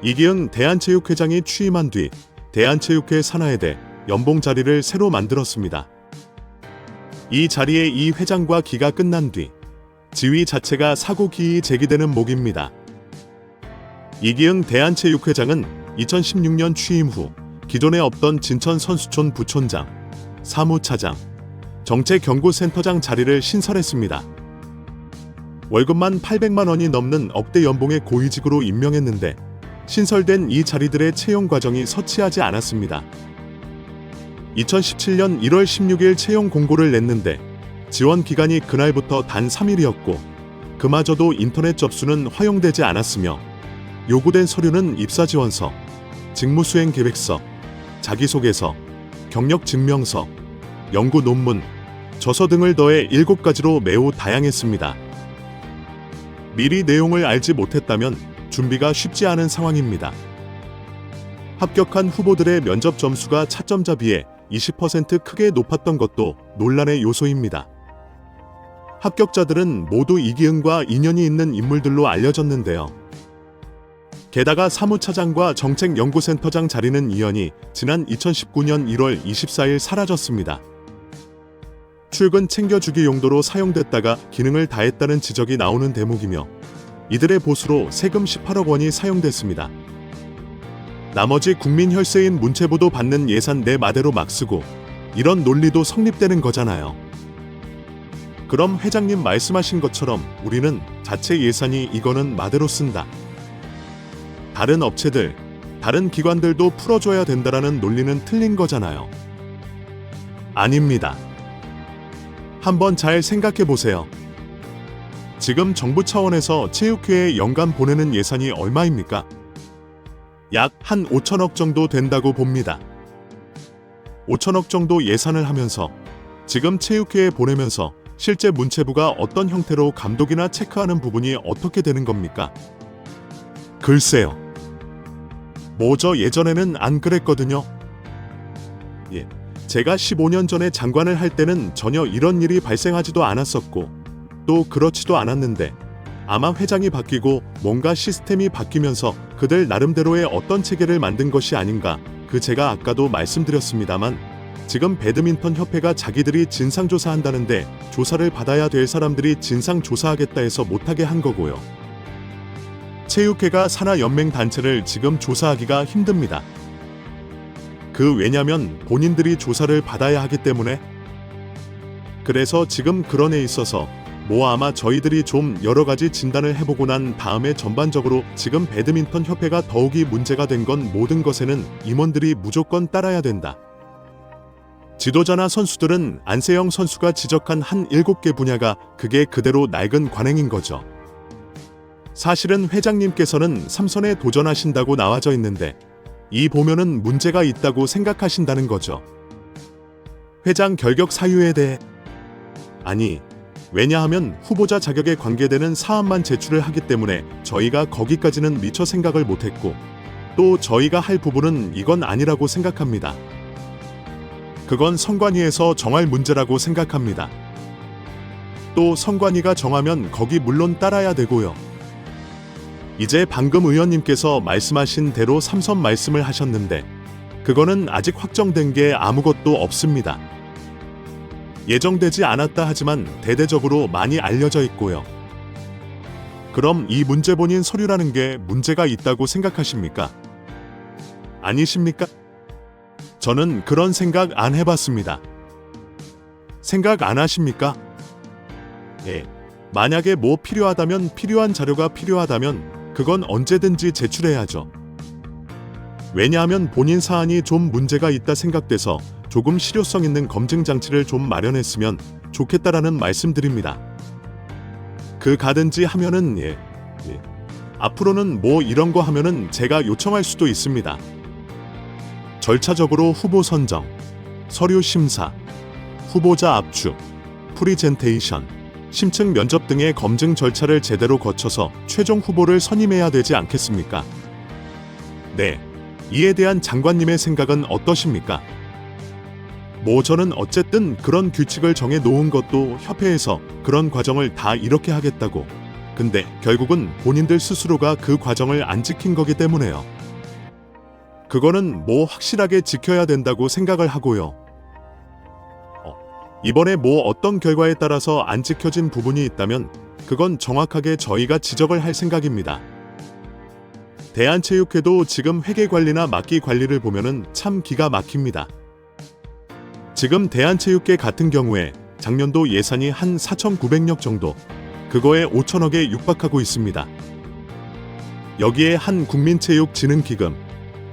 이기흥 대한체육회장이 취임한 뒤 대한체육회 산하회대 연봉 자리를 새로 만들었습니다. 이 자리에 이 회장과 기가 끝난 뒤 지위 자체가 사고기이 제기되는 목입니다. 이기흥 대한체육회장은 2016년 취임 후 기존에 없던 진천 선수촌 부촌장, 사무차장, 정책경고센터장 자리를 신설했습니다. 월급만 800만 원이 넘는 억대 연봉의 고위직으로 임명했는데 신설된 이 자리들의 채용 과정이 서치하지 않았습니다. 2017년 1월 16일 채용 공고를 냈는데 지원 기간이 그날부터 단 3일이었고 그마저도 인터넷 접수는 허용되지 않았으며 요구된 서류는 입사지원서, 직무수행 계획서, 자기소개서, 경력증명서, 연구 논문, 저서 등을 더해 7가지로 매우 다양했습니다. 미리 내용을 알지 못했다면 준비가 쉽지 않은 상황입니다. 합격한 후보들의 면접 점수가 차점자 비해 20% 크게 높았던 것도 논란의 요소입니다. 합격자들은 모두 이기흥과 인연이 있는 인물들로 알려졌는데요. 게다가 사무차장과 정책연구센터장 자리는 이연이 지난 2019년 1월 24일 사라졌습니다. 출근 챙겨주기 용도로 사용됐다가 기능을 다했다는 지적이 나오는 대목이며 이들의 보수로 세금 18억 원이 사용됐습니다. 나머지 국민 혈세인 문체부도 받는 예산 내 마대로 막 쓰고 이런 논리도 성립되는 거잖아요. 그럼 회장님 말씀하신 것처럼 우리는 자체 예산이 이거는 마대로 쓴다. 다른 업체들, 다른 기관들도 풀어줘야 된다라는 논리는 틀린 거잖아요. 아닙니다. 한번 잘 생각해 보세요. 지금 정부 차원에서 체육회에 연간 보내는 예산이 얼마입니까? 약 한 5천억 정도 된다고 봅니다. 5천억 정도 예산을 하면서 지금 체육회에 보내면서 실제 문체부가 어떤 형태로 감독이나 체크하는 부분이 어떻게 되는 겁니까? 글쎄요. 저 예전에는 안 그랬거든요. 제가 15년 전에 장관을 할 때는 전혀 이런 일이 발생하지도 않았었고 또 그렇지도 않았는데 아마 회장이 바뀌고 뭔가 시스템이 바뀌면서 그들 나름대로의 어떤 체계를 만든 것이 아닌가. 제가 아까도 말씀드렸습니다만 지금 배드민턴 협회가 자기들이 진상조사한다는데 조사를 받아야 될 사람들이 진상조사하겠다 해서 못하게 한 거고요. 체육회가 산하연맹 단체를 지금 조사하기가 힘듭니다. 왜냐면 본인들이 조사를 받아야 하기 때문에. 그래서 지금 그런 애 있어서 아마 저희들이 좀 여러 가지 진단을 해보고 난 다음에 전반적으로 지금 배드민턴 협회가 더욱이 문제가 된 건 모든 것에는 임원들이 무조건 따라야 된다. 지도자나 선수들은 안세영 선수가 지적한 한 7개 분야가 그게 그대로 낡은 관행인 거죠. 사실은 회장님께서는 3선에 도전하신다고 나와져 있는데 이 보면은 문제가 있다고 생각하신다는 거죠. 회장 결격 사유에 대해 왜냐하면 후보자 자격에 관계되는 사안만 제출을 하기 때문에 저희가 거기까지는 미처 생각을 못했고 또 저희가 할 부분은 이건 아니라고 생각합니다. 그건 선관위에서 정할 문제라고 생각합니다. 또 선관위가 정하면 거기 물론 따라야 되고요. 이제 방금 의원님께서 말씀하신 대로 3선 말씀을 하셨는데 그거는 아직 확정된 게 아무것도 없습니다. 예정되지 않았다 하지만 대대적으로 많이 알려져 있고요. 그럼 이 문제본인 서류라는 게 문제가 있다고 생각하십니까? 아니십니까? 저는 그런 생각 안 해봤습니다. 생각 안 하십니까? 만약에 필요하다면 필요한 자료가 필요하다면 그건 언제든지 제출해야죠. 왜냐하면 본인 사안이 좀 문제가 있다 생각돼서 조금 실효성 있는 검증 장치를 좀 마련했으면 좋겠다라는 말씀드립니다. 가든지 하면은 앞으로는 이런 거 하면은 제가 요청할 수도 있습니다. 절차적으로 후보 선정, 서류 심사, 후보자 압축, 프리젠테이션, 심층 면접 등의 검증 절차를 제대로 거쳐서 최종 후보를 선임해야 되지 않겠습니까? 이에 대한 장관님의 생각은 어떠십니까? 저는 어쨌든 그런 규칙을 정해 놓은 것도 협회에서 그런 과정을 다 이렇게 하겠다고 근데 결국은 본인들 스스로가 그 과정을 안 지킨 거기 때문에요. 그거는 뭐 확실하게 지켜야 된다고 생각을 하고요. 이번에 뭐 어떤 결과에 따라서 안 지켜진 부분이 있다면 그건 정확하게 저희가 지적을 할 생각입니다. 대한체육회도 지금 회계관리나 막기 관리를 보면은 참 기가 막힙니다. 지금 대한체육회 같은 경우에 작년도 예산이 한 4,900억 정도, 그거에 5천억에 육박하고 있습니다. 여기에 한 국민체육진흥기금,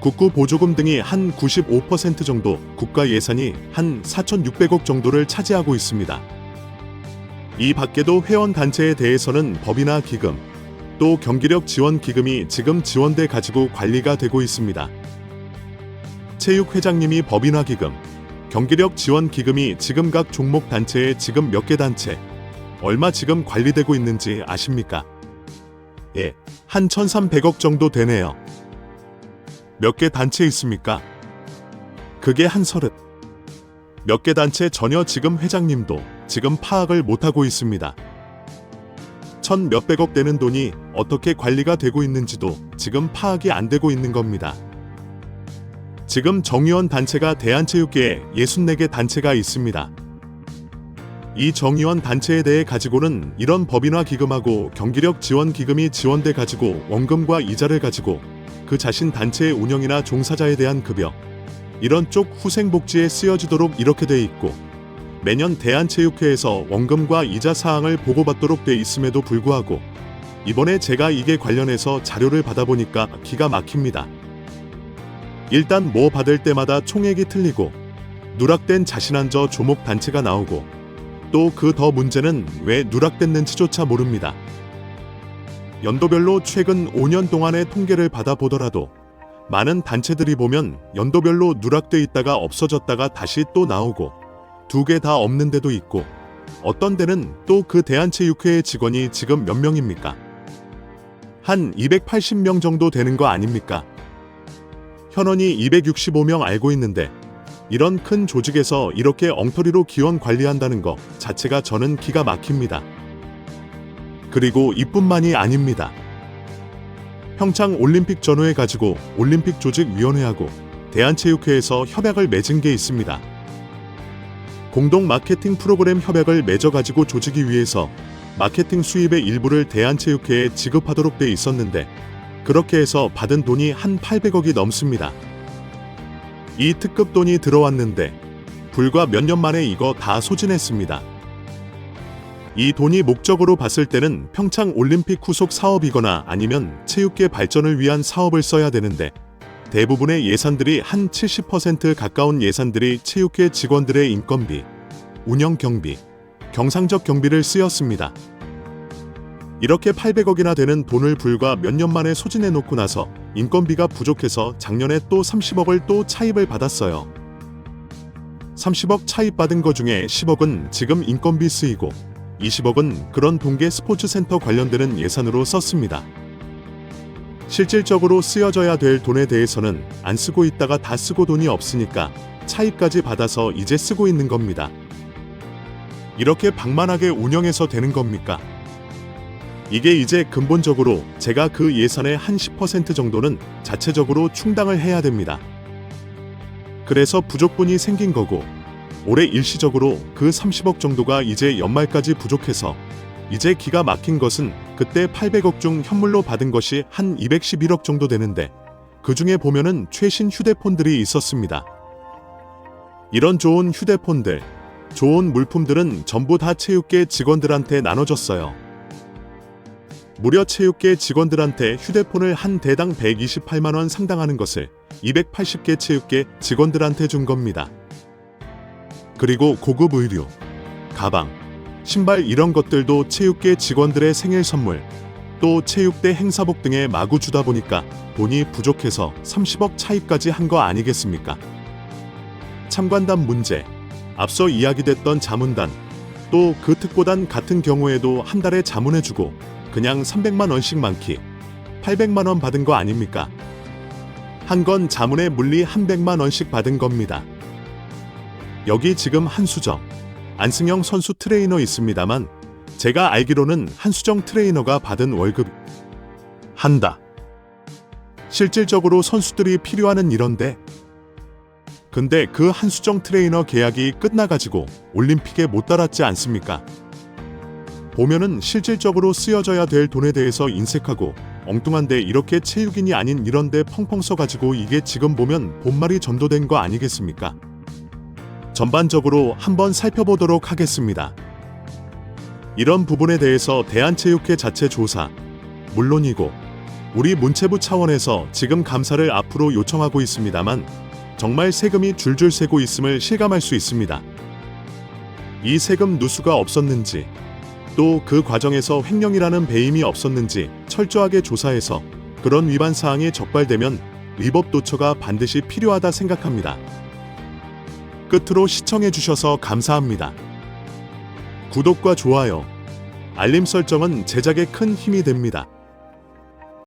국구보조금 등이 한 95% 정도, 국가 예산이 한 4,600억 정도를 차지하고 있습니다. 이 밖에도 회원단체에 대해서는 법이나 기금, 또 경기력 지원 기금이 지금 지원돼 가지고 관리가 되고 있습니다. 체육회장님이 법인화 기금, 경기력 지원 기금이 지금 각 종목 단체에 지금 몇 개 단체, 얼마 지금 관리되고 있는지 아십니까? 예, 한 1,300억 정도 되네요. 몇 개 단체 있습니까? 그게 한 30. 몇 개 단체 전혀 지금 회장님도 지금 파악을 못하고 있습니다. 1,몇백억 되는 돈이 어떻게 관리가 되고 있는지도 지금 파악이 안 되고 있는 겁니다. 지금 정의원 단체가 대한체육계에 64개 단체가 있습니다. 이 정의원 단체에 대해 가지고는 이런 법인화 기금하고 경기력 지원 기금이 지원돼 가지고 원금과 이자를 가지고 그 자신 단체의 운영이나 종사자에 대한 급여, 이런 쪽 후생복지에 쓰여지도록 이렇게 돼 있고, 매년 대한체육회에서 원금과 이자 사항을 보고받도록 돼 있음에도 불구하고 이번에 제가 이게 관련해서 자료를 받아보니까 기가 막힙니다. 일단 뭐 받을 때마다 총액이 틀리고 누락된 자신한저 조목 단체가 나오고, 또 그 더 문제는 왜 누락됐는지조차 모릅니다. 연도별로 최근 5년 동안의 통계를 받아보더라도 많은 단체들이 보면 연도별로 누락돼 있다가 없어졌다가 다시 또 나오고, 2개 다 없는 데도 있고, 어떤 데는 또 그 대한체육회의 직원이 지금 몇 명입니까? 한 280명 정도 되는 거 아닙니까? 현원이 265명 알고 있는데 이런 큰 조직에서 이렇게 엉터리로 기원 관리한다는 거 자체가 저는 기가 막힙니다. 그리고 이뿐만이 아닙니다. 평창 올림픽 전후에 가지고 올림픽 조직위원회하고 대한체육회에서 협약을 맺은 게 있습니다. 공동 마케팅 프로그램 협약을 맺어가지고 조직이 위해서 마케팅 수입의 일부를 대한체육회에 지급하도록 돼 있었는데, 그렇게 해서 받은 돈이 한 800억이 넘습니다. 이 특급 돈이 들어왔는데 불과 몇 년 만에 이거 다 소진했습니다. 이 돈이 목적으로 봤을 때는 평창 올림픽 후속 사업이거나 아니면 체육계 발전을 위한 사업을 써야 되는데, 대부분의 예산들이 한 70% 가까운 예산들이 체육회 직원들의 인건비, 운영 경비, 경상적 경비를 쓰였습니다. 이렇게 800억이나 되는 돈을 불과 몇 년 만에 소진해 놓고 나서 인건비가 부족해서 작년에 또 30억을 또 차입을 받았어요. 30억 차입받은 거 중에 10억은 지금 인건비 쓰이고 20억은 그런 동계 스포츠센터 관련되는 예산으로 썼습니다. 실질적으로 쓰여져야 될 돈에 대해서는 안 쓰고 있다가 다 쓰고 돈이 없으니까 차입까지 받아서 이제 쓰고 있는 겁니다. 이렇게 방만하게 운영해서 되는 겁니까? 이게 이제 근본적으로 제가 그 예산의 한 10% 정도는 자체적으로 충당을 해야 됩니다. 그래서 부족분이 생긴 거고, 올해 일시적으로 그 30억 정도가 이제 연말까지 부족해서 이제 기가 막힌 것은 그때 800억 중 현물로 받은 것이 한 211억 정도 되는데, 그 중에 보면은 최신 휴대폰들이 있었습니다. 이런 좋은 휴대폰들, 좋은 물품들은 전부 다 체육계 직원들한테 나눠줬어요. 무려 체육계 직원들한테 휴대폰을 한 대당 128만 원 상당하는 것을 280개 체육계 직원들한테 준 겁니다. 그리고 고급 의류, 가방, 신발 이런 것들도 체육계 직원들의 생일 선물, 또 체육대 행사복 등에 마구 주다 보니까 돈이 부족해서 30억 차입까지 한 거 아니겠습니까? 참관단 문제, 앞서 이야기됐던 자문단, 또 그 특보단 같은 경우에도 한 달에 자문해주고 그냥 300만 원씩 많기 800만 원 받은 거 아닙니까? 한 건 자문에 물리 한 100만 원씩 받은 겁니다. 여기 지금 한수정, 안승영 선수 트레이너 있습니다만 제가 알기로는 한수정 트레이너가 받은 월급 한다. 실질적으로 선수들이 필요하는 일인데 근데 그 한수정 트레이너 계약이 끝나가지고 올림픽에 못 달았지 않습니까? 보면은 실질적으로 쓰여져야 될 돈에 대해서 인색하고 엉뚱한데 이렇게 체육인이 아닌 이런데 펑펑 써가지고 이게 지금 보면 본말이 전도된 거 아니겠습니까? 전반적으로 한번 살펴보도록 하겠습니다. 이런 부분에 대해서 대한체육회 자체 조사 물론이고 우리 문체부 차원에서 지금 감사를 앞으로 요청하고 있습니다만 정말 세금이 줄줄 새고 있음을 실감할 수 있습니다. 이 세금 누수가 없었는지 또 그 과정에서 횡령이라는 배임이 없었는지 철저하게 조사해서 그런 위반 사항이 적발되면 위법 도처가 반드시 필요하다 생각합니다. 끝으로 시청해 주셔서 감사합니다. 구독과 좋아요, 알림 설정은 제작에 큰 힘이 됩니다.